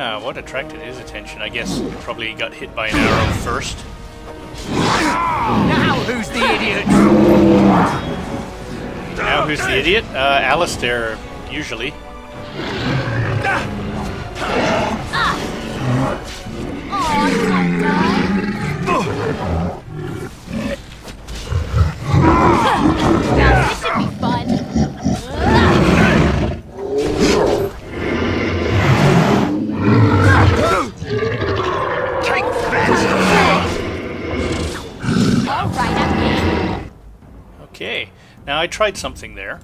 Ah, what attracted his attention? I guess he probably got hit by an arrow first. Now who's the idiot? Now who's the idiot? Alistair, usually. Now this should be fun. Take that! All right, I'm in. Okay, now I tried something there.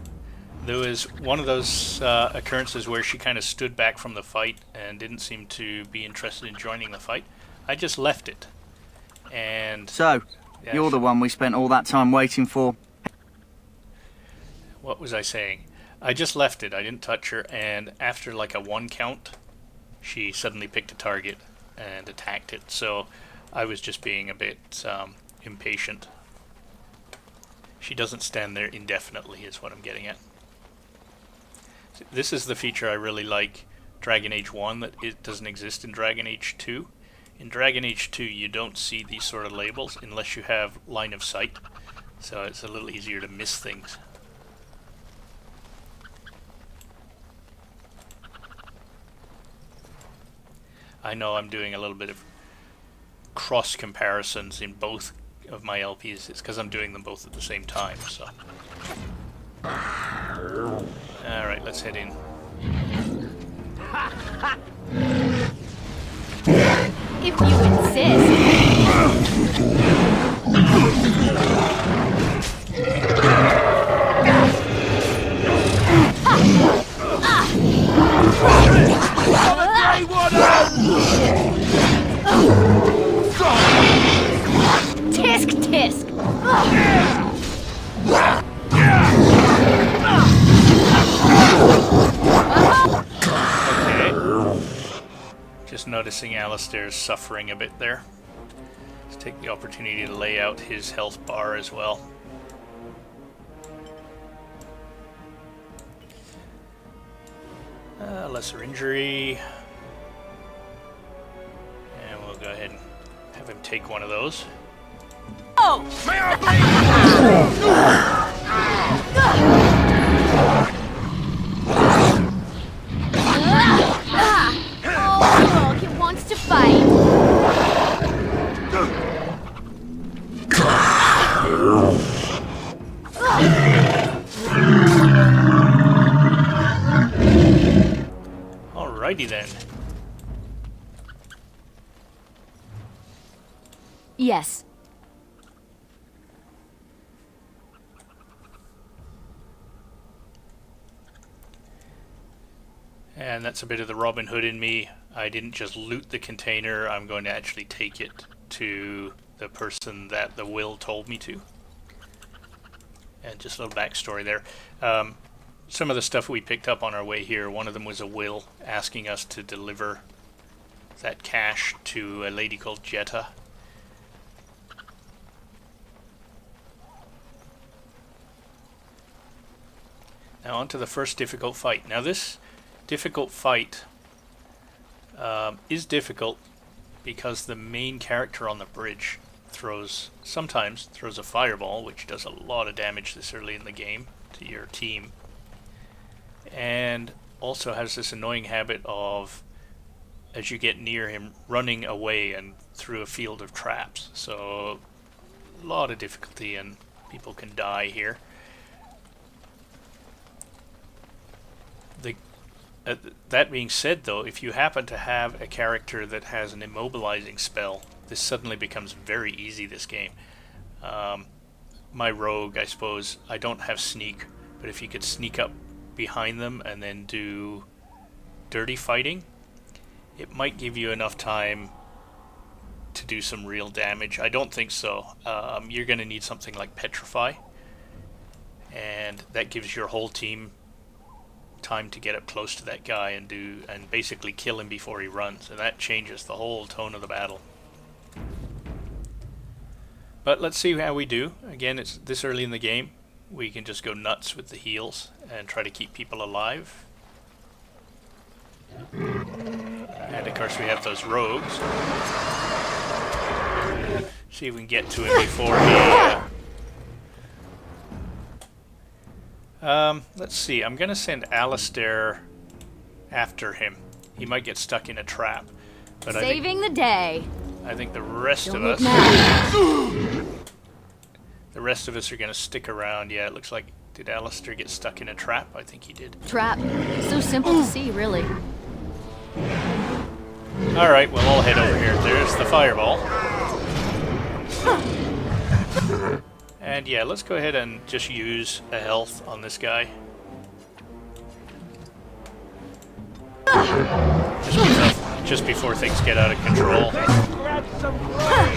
There was one of those occurrences where she kind of stood back from the fight and didn't seem to be interested in joining the fight. I just left it. And So, yeah, you're the one we spent all that time waiting for. what was I saying? I just left it. I didn't touch her, and after like a 1 count, she suddenly picked a target and attacked it. So I was just being a bit impatient. She doesn't stand there indefinitely, is what I'm getting at. This is the feature I really like Dragon Age 1 that it doesn't exist in Dragon Age 2. In Dragon Age 2 you don't see these sort of labels unless you have line of sight, so it's a little easier to miss things. I know I'm doing a little bit of cross comparisons in both of my LPs. It's because I'm doing them both at the same time, so. Alright, let's head in. If you insist. Tisk tisk. Okay. Just noticing Alistair's suffering a bit there. Let's take the opportunity to lay out his health bar as well. Lesser injury. And we'll go ahead and have him take one of those. Oh! May I Oh, look, it wants to fight. Alrighty then. Yes. And that's a bit of the Robin Hood in me. I didn't just loot the container, I'm going to actually take it to the person that the will told me to. And just a little backstory there. Some of the stuff we picked up on our way here, one of them was a will asking us to deliver that cash to a lady called Jetta. Now on to the first difficult fight. Now this difficult fight is difficult because the main character on the bridge sometimes throws a fireball, which does a lot of damage this early in the game to your team, and also has this annoying habit of, as you get near him, running away and through a field of traps. So a lot of difficulty and people can die here. That being said, though, if you happen to have a character that has an immobilizing spell, this suddenly becomes very easy this game. My rogue, I suppose, I don't have sneak, but if you could sneak up behind them and then do dirty fighting, it might give you enough time to do some real damage. I don't think so. You're going to need something like Petrify, and that gives your whole team time to get up close to that guy and basically kill him before he runs, and that changes the whole tone of the battle. But let's see how we do. Again, it's this early in the game. We can just go nuts with the heals and try to keep people alive. And And of course we have those rogues. See if we can get to him before he... let's see. I'm going to send Alistair after him. He might get stuck in a trap. But Saving the day. I think the rest Don't of look us... mad. The rest of us are going to stick around. Yeah, it looks like... Did Alistair get stuck in a trap? I think he did. Trap. So simple to see, really. Alright, we'll all head over here. There's the fireball. And yeah, let's go ahead and just use a health on this guy. Just before things get out of control. Grab some glory.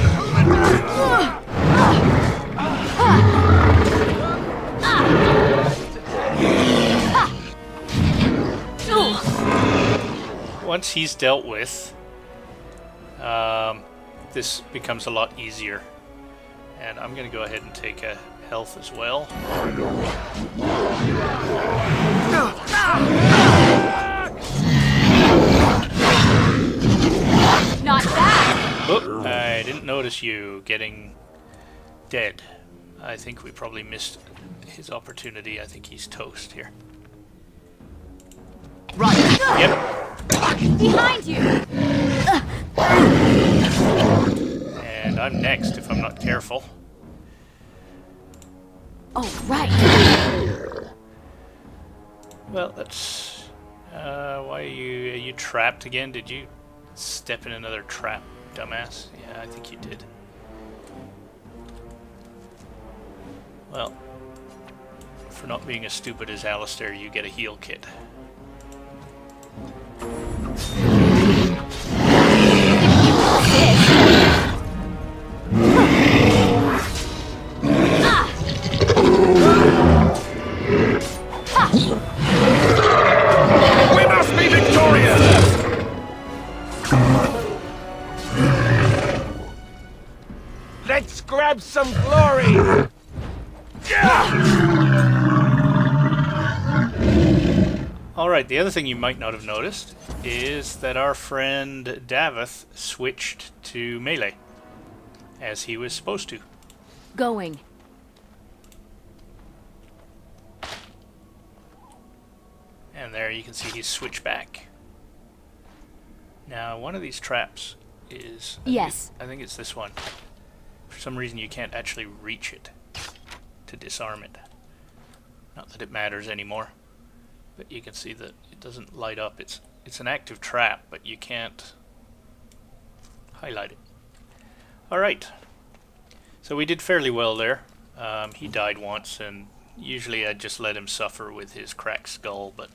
Once he's dealt with, this becomes a lot easier. And I'm going to go ahead and take a health as well. Not bad. Oop, I didn't notice you getting dead. I think we probably missed his opportunity. I think he's toast here. Right. Yep. Behind you. And I'm next if I'm not careful. Oh, right. Well, that's... why are you trapped again? Did you step in another trap, dumbass? Yeah, I think you did. Well, for not being as stupid as Alistair, you get a heal kit. We must be victorious! Let's grab some glory! Alright, the other thing you might not have noticed is that our friend Davith switched to melee, as he was supposed to. Going. And there you can see he's switched back. Now, one of these traps is... Yes. I think it's this one. For some reason you can't actually reach it to disarm it. Not that it matters anymore. But you can see that it doesn't light up. It's an active trap, but you can't highlight it. Alright. So we did fairly well there. He died once, and usually I'd just let him suffer with his cracked skull, but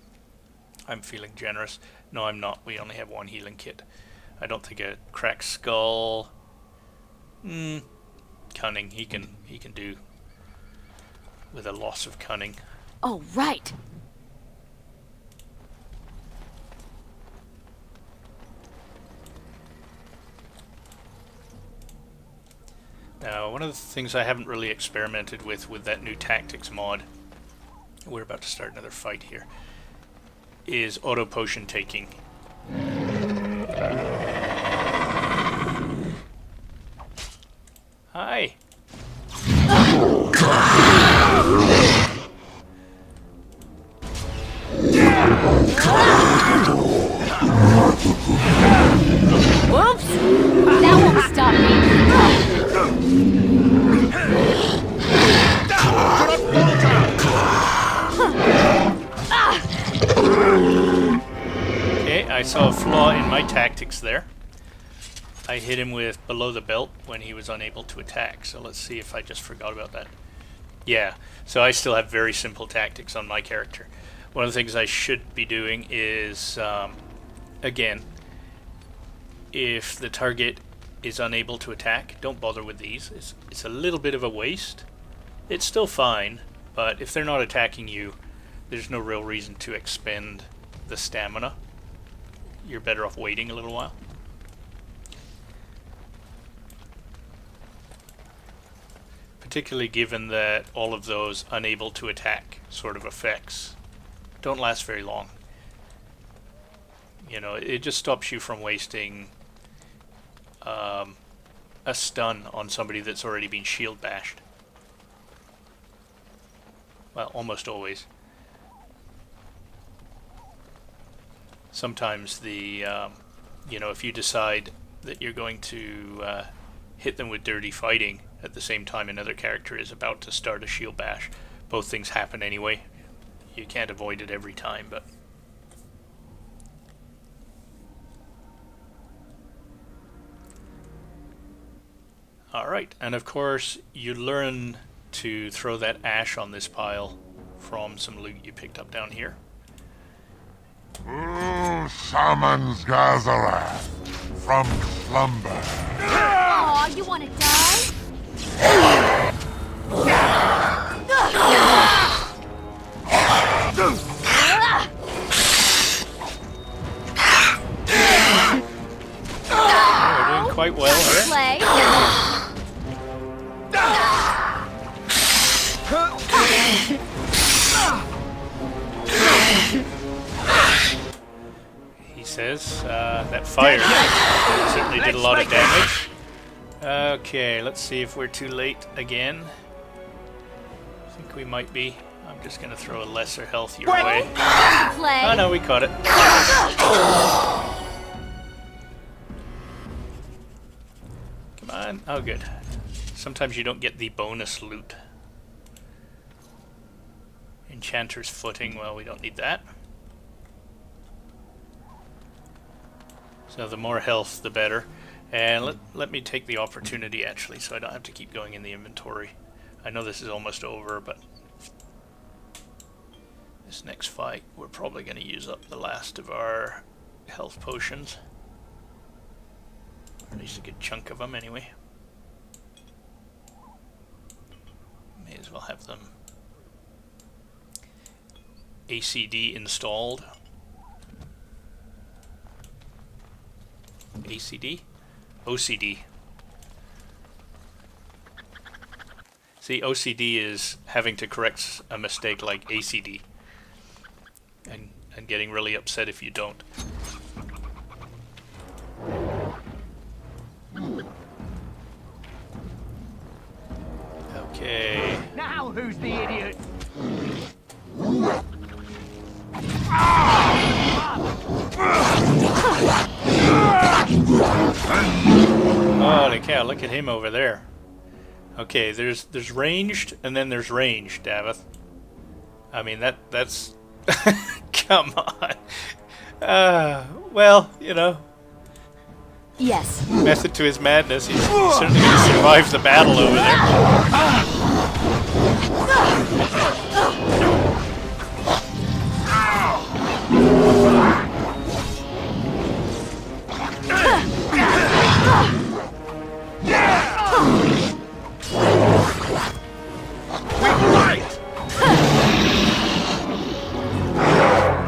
I'm feeling generous. No, I'm not. We only have one healing kit. I don't think a cracked skull... Cunning. He can do with a loss of cunning. Oh, right. Now, one of the things I haven't really experimented with that new tactics mod, we're about to start another fight here, is auto potion taking. Hi. Whoops! That won't stop me. Okay, I saw a flaw in my tactics there. I hit him with below the belt when he was unable to attack, so let's see if I just forgot about that. Yeah, so I still have very simple tactics on my character. One of the things I should be doing is, again, if the target is unable to attack, don't bother with these. It's a little bit of a waste. It's still fine, but if they're not attacking you, there's no real reason to expend the stamina. You're better off waiting a little while. Particularly given that all of those unable to attack sort of effects don't last very long. You know, it just stops you from wasting a stun on somebody that's already been shield bashed. Well, almost always. Sometimes the, you know, if you decide that you're going to hit them with dirty fighting at the same time another character is about to start a shield bash, both things happen anyway. You can't avoid it every time, but... Alright, and of course you learn to throw that ash on this pile from some loot you picked up down here. Who summons Gazarath from slumber? Aw, you wanna die? Oh, we're doing quite well here. Play. He says that fire certainly did a lot of damage. Okay, let's see if we're too late again. I think we might be. I'm just going to throw a lesser health your way. Play. Oh no, we caught it. Come on. Oh good. Sometimes you don't get the bonus loot. Enchanter's footing, well we don't need that. So the more health the better. And let me take the opportunity actually so I don't have to keep going in the inventory. I know this is almost over, but this next fight we're probably going to use up the last of our health potions. Or at least a good chunk of them anyway. May as well have them ACD installed. ACD? OCD. See, OCD is having to correct a mistake like ACD. And getting really upset if you don't. Okay. Now who's the idiot? Holy cow, look at him over there. Okay, there's ranged and then there's ranged, Davith. I mean that's come on. Well, you know, Yes. method to his madness. He's certainly going to survive the battle over there.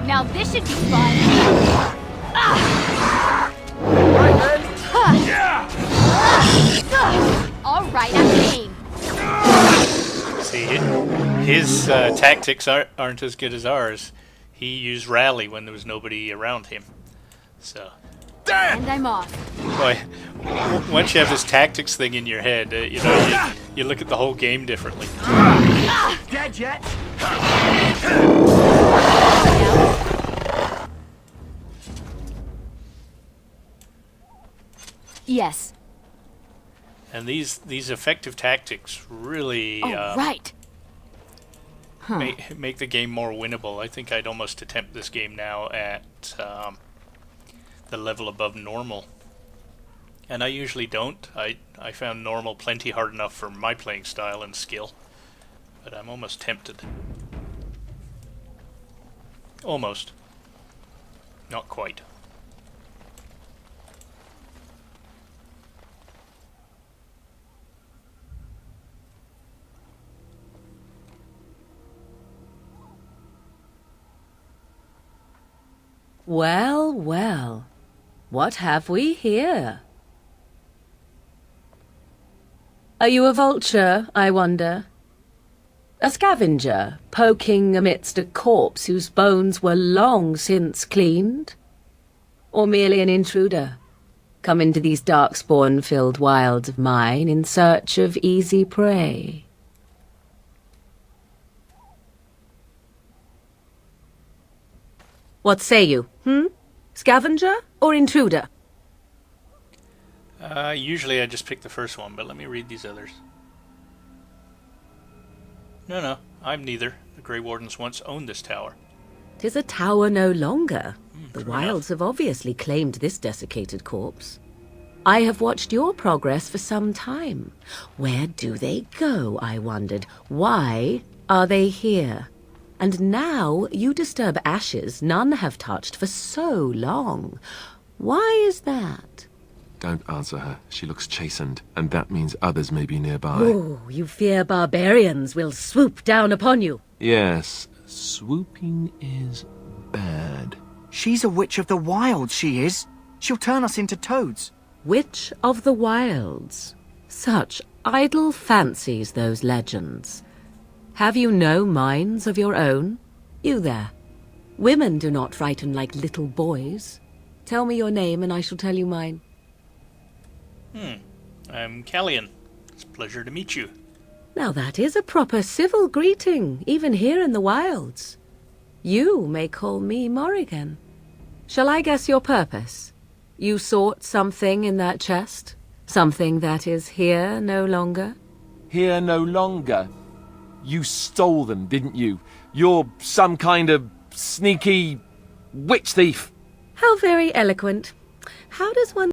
Now this should be fun. All right, I'm game. See, his tactics aren't as good as ours. He used rally when there was nobody around him. So, And I'm off. boy, once you have this tactics thing in your head, you know, you look at the whole game differently. Dead yet? Yes. And these effective tactics really Oh, right. make the game more winnable. I think I'd almost attempt this game now at the level above normal. And I usually don't. I found normal plenty hard enough for my playing style and skill. But I'm almost tempted. Almost. Not quite. Well, well, what have we here? Are you a vulture, I wonder? A scavenger, poking amidst a corpse whose bones were long since cleaned? Or merely an intruder? Come into these darkspawn-filled wilds of mine in search of easy prey? What say you, Scavenger or intruder? Usually I just pick the first one, but let me read these others. No, I'm neither. The Grey Wardens once owned this tower. 'Tis a tower no longer. The true wilds have obviously claimed this desiccated corpse. I have watched your progress for some time. Where do they go, I wondered. Why are they here? And now you disturb ashes none have touched for so long. Why is that? Don't answer her. She looks chastened, and that means others may be nearby. Oh, you fear barbarians will swoop down upon you. Yes, swooping is bad. She's a witch of the wild, she is. She'll turn us into toads. Witch of the wilds. Such idle fancies, those legends. Have you no minds of your own? You there. Women do not frighten like little boys. Tell me your name and I shall tell you mine. I'm Callian. It's a pleasure to meet you. Now that is a proper civil greeting, even here in the wilds. You may call me Morrigan. Shall I guess your purpose? You sought something in that chest? Something that is here no longer? Here no longer. You stole them, didn't you? You're some kind of sneaky witch thief. How very eloquent. How does one